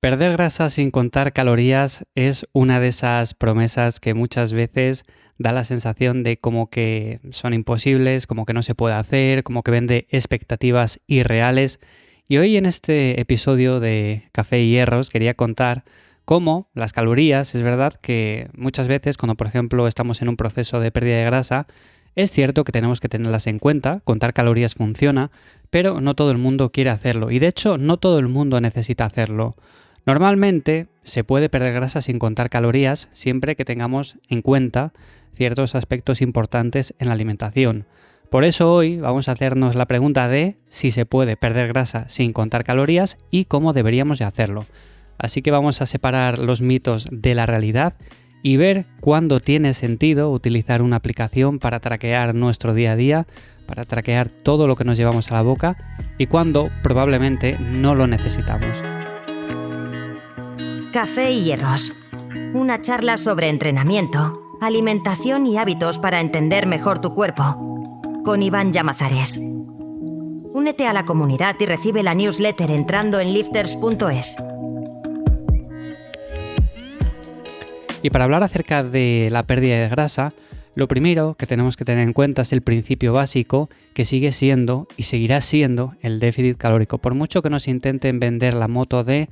Perder grasa sin contar calorías es una de esas promesas que muchas veces da la sensación de como que son imposibles, como que no se puede hacer, como que vende expectativas irreales. Y hoy en este episodio de Café y Hierros quería contar cómo las calorías, es verdad que muchas veces cuando por ejemplo estamos en un proceso de pérdida de grasa, es cierto que tenemos que tenerlas en cuenta, contar calorías funciona, pero no todo el mundo quiere hacerlo y de hecho no todo el mundo necesita hacerlo. Normalmente se puede perder grasa sin contar calorías siempre que tengamos en cuenta ciertos aspectos importantes en la alimentación. Por eso hoy vamos a hacernos la pregunta de si se puede perder grasa sin contar calorías y cómo deberíamos de hacerlo. Así que vamos a separar los mitos de la realidad y ver cuándo tiene sentido utilizar una aplicación para traquear nuestro día a día, para traquear todo lo que nos llevamos a la boca y cuándo probablemente no lo necesitamos. Café y Hierros. Una charla sobre entrenamiento, alimentación y hábitos para entender mejor tu cuerpo. Con Iván Llamazares. Únete a la comunidad y recibe la newsletter entrando en lifters.es. Y para hablar acerca de la pérdida de grasa, lo primero que tenemos que tener en cuenta es el principio básico que sigue siendo y seguirá siendo el déficit calórico. Por mucho que nos intenten vender la moto de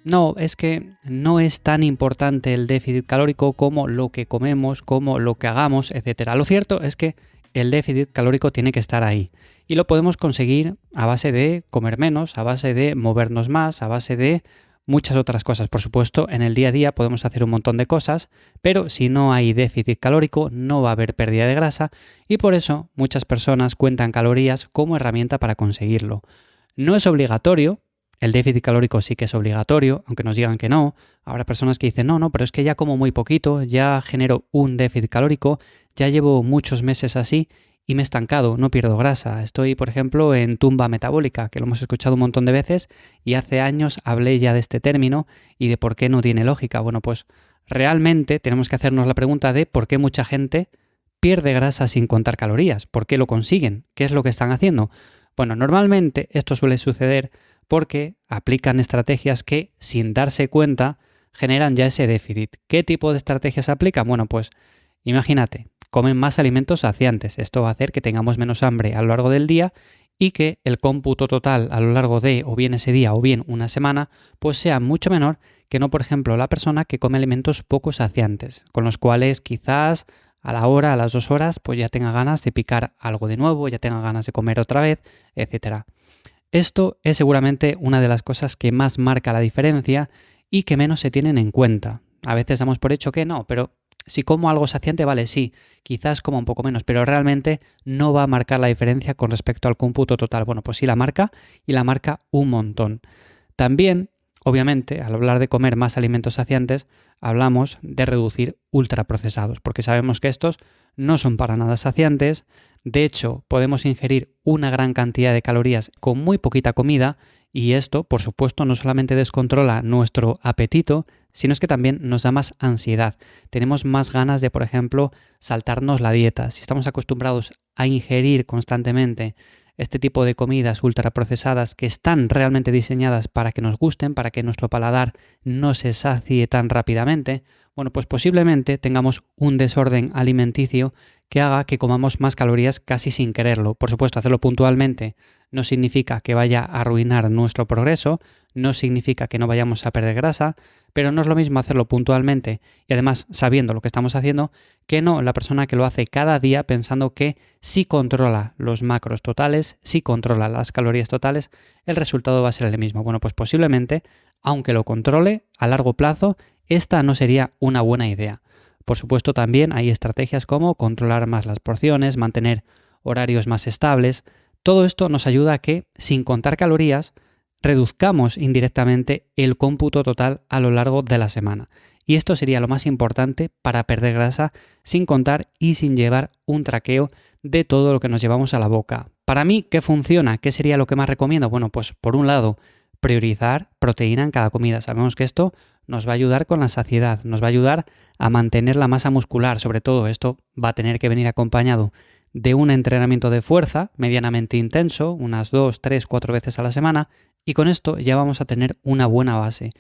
no, es que no es tan importante el déficit calórico como lo que comemos, como lo que hagamos, etc. Lo cierto es que el déficit calórico tiene que estar ahí y lo podemos conseguir a base de comer menos, a base de movernos más, a base de muchas otras cosas. Por supuesto, en el día a día podemos hacer un montón de cosas, pero si no hay déficit calórico no va a haber pérdida de grasa y por eso muchas personas cuentan calorías como herramienta para conseguirlo. No es obligatorio. El déficit calórico sí que es obligatorio, aunque nos digan que no. Habrá personas que dicen, no, pero es que ya como muy poquito, ya genero un déficit calórico, ya llevo muchos meses así y me he estancado, no pierdo grasa. Estoy, por ejemplo, en tumba metabólica, que lo hemos escuchado un montón de veces y hace años hablé ya de este término y de por qué no tiene lógica. Bueno, pues realmente tenemos que hacernos la pregunta de por qué mucha gente pierde grasa sin contar calorías. ¿Por qué lo consiguen? ¿Qué es lo que están haciendo? Bueno, normalmente esto suele suceder porque aplican estrategias que, sin darse cuenta, generan ya ese déficit. ¿Qué tipo de estrategias aplican? Bueno, pues imagínate, comen más alimentos saciantes. Esto va a hacer que tengamos menos hambre a lo largo del día y que el cómputo total a lo largo de o bien ese día o bien una semana, pues sea mucho menor que no, por ejemplo, la persona que come alimentos poco saciantes, con los cuales quizás a la hora, a las 2 horas, pues ya tenga ganas de picar algo de nuevo, ya tenga ganas de comer otra vez, etcétera. Esto es seguramente una de las cosas que más marca la diferencia y que menos se tienen en cuenta. A veces damos por hecho que no, pero si como algo saciante, vale, sí, quizás como un poco menos, pero realmente no va a marcar la diferencia con respecto al cómputo total. Bueno, pues sí la marca y la marca un montón. También, obviamente, al hablar de comer más alimentos saciantes, hablamos de reducir ultraprocesados, porque sabemos que estos no son para nada saciantes. De hecho, podemos ingerir una gran cantidad de calorías con muy poquita comida y esto, por supuesto, no solamente descontrola nuestro apetito, sino es que también nos da más ansiedad. Tenemos más ganas de, por ejemplo, saltarnos la dieta. Si estamos acostumbrados a ingerir constantemente este tipo de comidas ultraprocesadas que están realmente diseñadas para que nos gusten, para que nuestro paladar no se sacie tan rápidamente, bueno, pues posiblemente tengamos un desorden alimenticio que haga que comamos más calorías casi sin quererlo. Por supuesto, hacerlo puntualmente no significa que vaya a arruinar nuestro progreso, no significa que no vayamos a perder grasa, pero no es lo mismo hacerlo puntualmente y además sabiendo lo que estamos haciendo que no la persona que lo hace cada día pensando que si controla los macros totales, si controla las calorías totales, el resultado va a ser el mismo. Bueno, pues posiblemente, aunque lo controle, a largo plazo, esta no sería una buena idea. Por supuesto, también hay estrategias como controlar más las porciones, mantener horarios más estables. Todo esto nos ayuda a que, sin contar calorías, reduzcamos indirectamente el cómputo total a lo largo de la semana. Y esto sería lo más importante para perder grasa sin contar y sin llevar un traqueo de todo lo que nos llevamos a la boca. Para mí, ¿qué funciona? ¿Qué sería lo que más recomiendo? Bueno, pues por un lado, priorizar proteína en cada comida. Sabemos que esto nos va a ayudar con la saciedad, nos va a ayudar a mantener la masa muscular. Sobre todo, esto va a tener que venir acompañado de un entrenamiento de fuerza medianamente intenso, unas 2, 3, 4 veces a la semana, y con esto ya vamos a tener una buena base.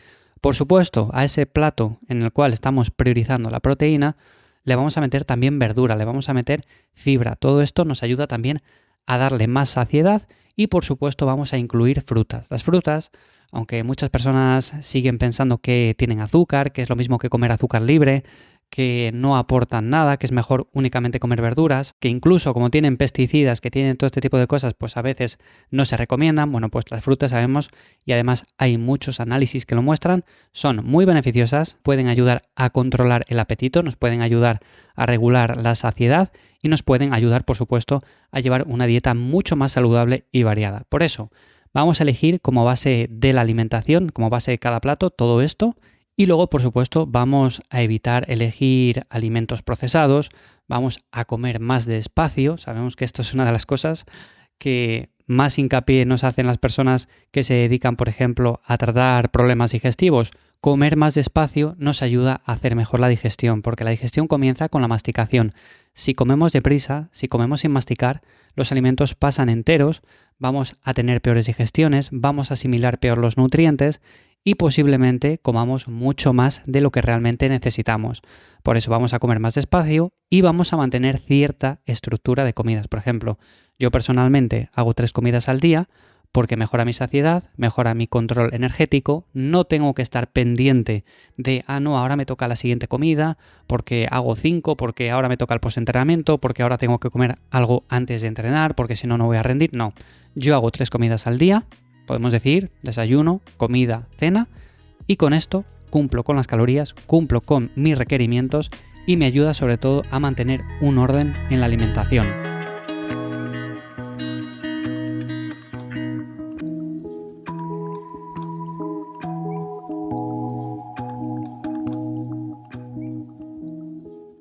Por supuesto, a ese plato en el cual estamos priorizando la proteína, le vamos a meter también verdura, le vamos a meter fibra. Todo esto nos ayuda también a darle más saciedad y por supuesto vamos a incluir frutas. Las frutas, aunque muchas personas siguen pensando que tienen azúcar, que es lo mismo que comer azúcar libre, que no aportan nada, que es mejor únicamente comer verduras, que incluso como tienen pesticidas, que tienen todo este tipo de cosas, pues a veces no se recomiendan. Bueno, pues las frutas sabemos, y además hay muchos análisis que lo muestran, son muy beneficiosas, pueden ayudar a controlar el apetito, nos pueden ayudar a regular la saciedad y nos pueden ayudar, por supuesto, a llevar una dieta mucho más saludable y variada. Por eso, vamos a elegir como base de la alimentación, como base de cada plato, todo esto. Y luego, por supuesto, vamos a evitar elegir alimentos procesados, vamos a comer más despacio. Sabemos que esto es una de las cosas que más hincapié nos hacen las personas que se dedican, por ejemplo, a tratar problemas digestivos. Comer más despacio nos ayuda a hacer mejor la digestión, porque la digestión comienza con la masticación. Si comemos deprisa, si comemos sin masticar, los alimentos pasan enteros, vamos a tener peores digestiones, vamos a asimilar peor los nutrientes y posiblemente comamos mucho más de lo que realmente necesitamos. Por eso vamos a comer más despacio y vamos a mantener cierta estructura de comidas. Por ejemplo, yo personalmente hago 3 comidas al día porque mejora mi saciedad, mejora mi control energético, no tengo que estar pendiente de, no, ahora me toca la siguiente comida, porque hago 5, porque ahora me toca el postentrenamiento, porque ahora tengo que comer algo antes de entrenar, porque si no, no voy a rendir. No, yo hago 3 comidas al día. Podemos decir desayuno, comida, cena, y con esto cumplo con las calorías, cumplo con mis requerimientos y me ayuda sobre todo a mantener un orden en la alimentación.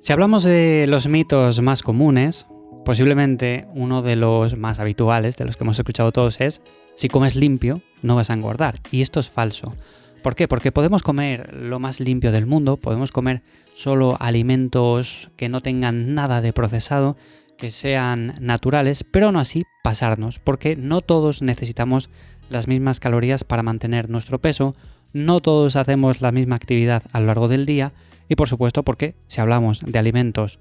Si hablamos de los mitos más comunes, posiblemente uno de los más habituales, de los que hemos escuchado todos, es: si comes limpio, no vas a engordar. Y esto es falso. ¿Por qué? Porque podemos comer lo más limpio del mundo, podemos comer solo alimentos que no tengan nada de procesado, que sean naturales, pero aún así pasarnos, porque no todos necesitamos las mismas calorías para mantener nuestro peso, no todos hacemos la misma actividad a lo largo del día, y por supuesto porque si hablamos de alimentos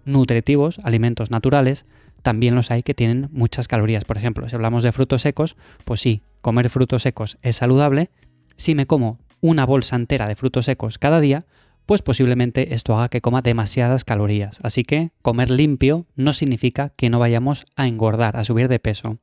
nutritivos, alimentos naturales, también los hay que tienen muchas calorías. Por ejemplo, si hablamos de frutos secos, pues sí, comer frutos secos es saludable. Si me como una bolsa entera de frutos secos cada día, pues posiblemente esto haga que coma demasiadas calorías. Así que comer limpio no significa que no vayamos a engordar, a subir de peso.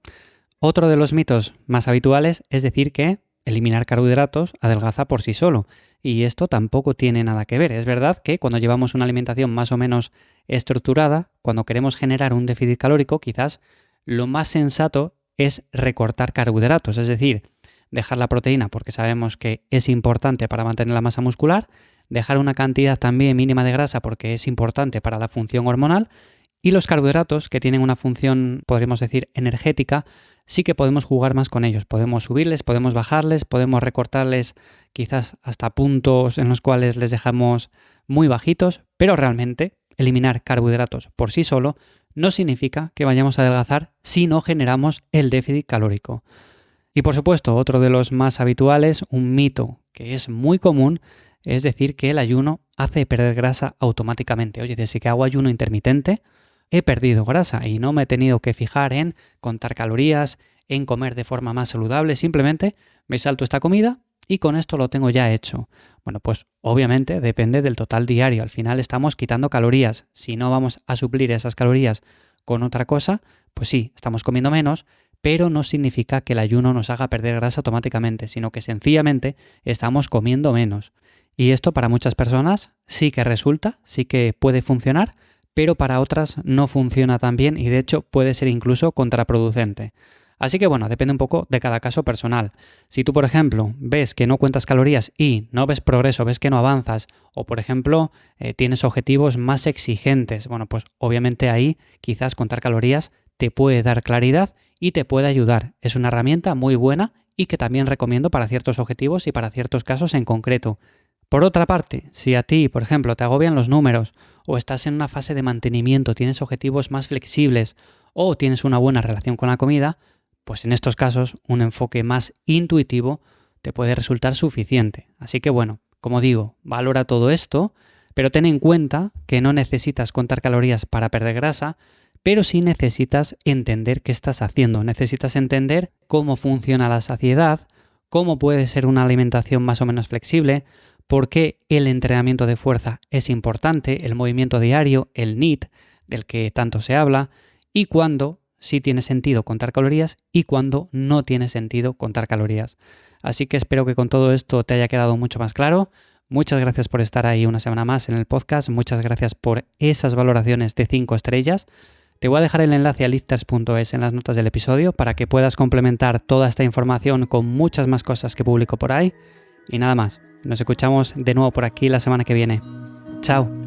Otro de los mitos más habituales es decir que eliminar carbohidratos adelgaza por sí solo. Y esto tampoco tiene nada que ver. Es verdad que cuando llevamos una alimentación más o menos estructurada, cuando queremos generar un déficit calórico, quizás lo más sensato es recortar carbohidratos, es decir, dejar la proteína porque sabemos que es importante para mantener la masa muscular, dejar una cantidad también mínima de grasa porque es importante para la función hormonal, y los carbohidratos, que tienen una función, podríamos decir, energética, sí que podemos jugar más con ellos. Podemos subirles, podemos bajarles, podemos recortarles quizás hasta puntos en los cuales les dejamos muy bajitos, pero realmente eliminar carbohidratos por sí solo no significa que vayamos a adelgazar si no generamos el déficit calórico. Y por supuesto, otro de los más habituales, un mito que es muy común, es decir que el ayuno hace perder grasa automáticamente. Oye, desde que hago ayuno intermitente, he perdido grasa y no me he tenido que fijar en contar calorías, en comer de forma más saludable, simplemente me salto esta comida y con esto lo tengo ya hecho. Bueno, pues obviamente depende del total diario. Al final estamos quitando calorías. Si no vamos a suplir esas calorías con otra cosa, pues sí, estamos comiendo menos, pero no significa que el ayuno nos haga perder grasa automáticamente, sino que sencillamente estamos comiendo menos. Y esto para muchas personas sí que resulta, sí que puede funcionar, pero para otras no funciona tan bien y de hecho puede ser incluso contraproducente. Así que bueno, depende un poco de cada caso personal. Si tú, por ejemplo, ves que no cuentas calorías y no ves progreso, ves que no avanzas, o por ejemplo, tienes objetivos más exigentes, bueno, pues obviamente ahí quizás contar calorías te puede dar claridad y te puede ayudar. Es una herramienta muy buena y que también recomiendo para ciertos objetivos y para ciertos casos en concreto. Por otra parte, si a ti, por ejemplo, te agobian los números o estás en una fase de mantenimiento, tienes objetivos más flexibles o tienes una buena relación con la comida, pues en estos casos un enfoque más intuitivo te puede resultar suficiente. Así que bueno, como digo, valora todo esto, pero ten en cuenta que no necesitas contar calorías para perder grasa, pero sí necesitas entender qué estás haciendo. Necesitas entender cómo funciona la saciedad, cómo puede ser una alimentación más o menos flexible, por qué el entrenamiento de fuerza es importante, el movimiento diario, el NEAT, del que tanto se habla, y cuándo sí tiene sentido contar calorías y cuándo no tiene sentido contar calorías. Así que espero que con todo esto te haya quedado mucho más claro. Muchas gracias por estar ahí una semana más en el podcast. Muchas gracias por esas valoraciones de 5 estrellas. Te voy a dejar el enlace a lifters.es en las notas del episodio para que puedas complementar toda esta información con muchas más cosas que publico por ahí. Y nada más, nos escuchamos de nuevo por aquí la semana que viene. ¡Chao!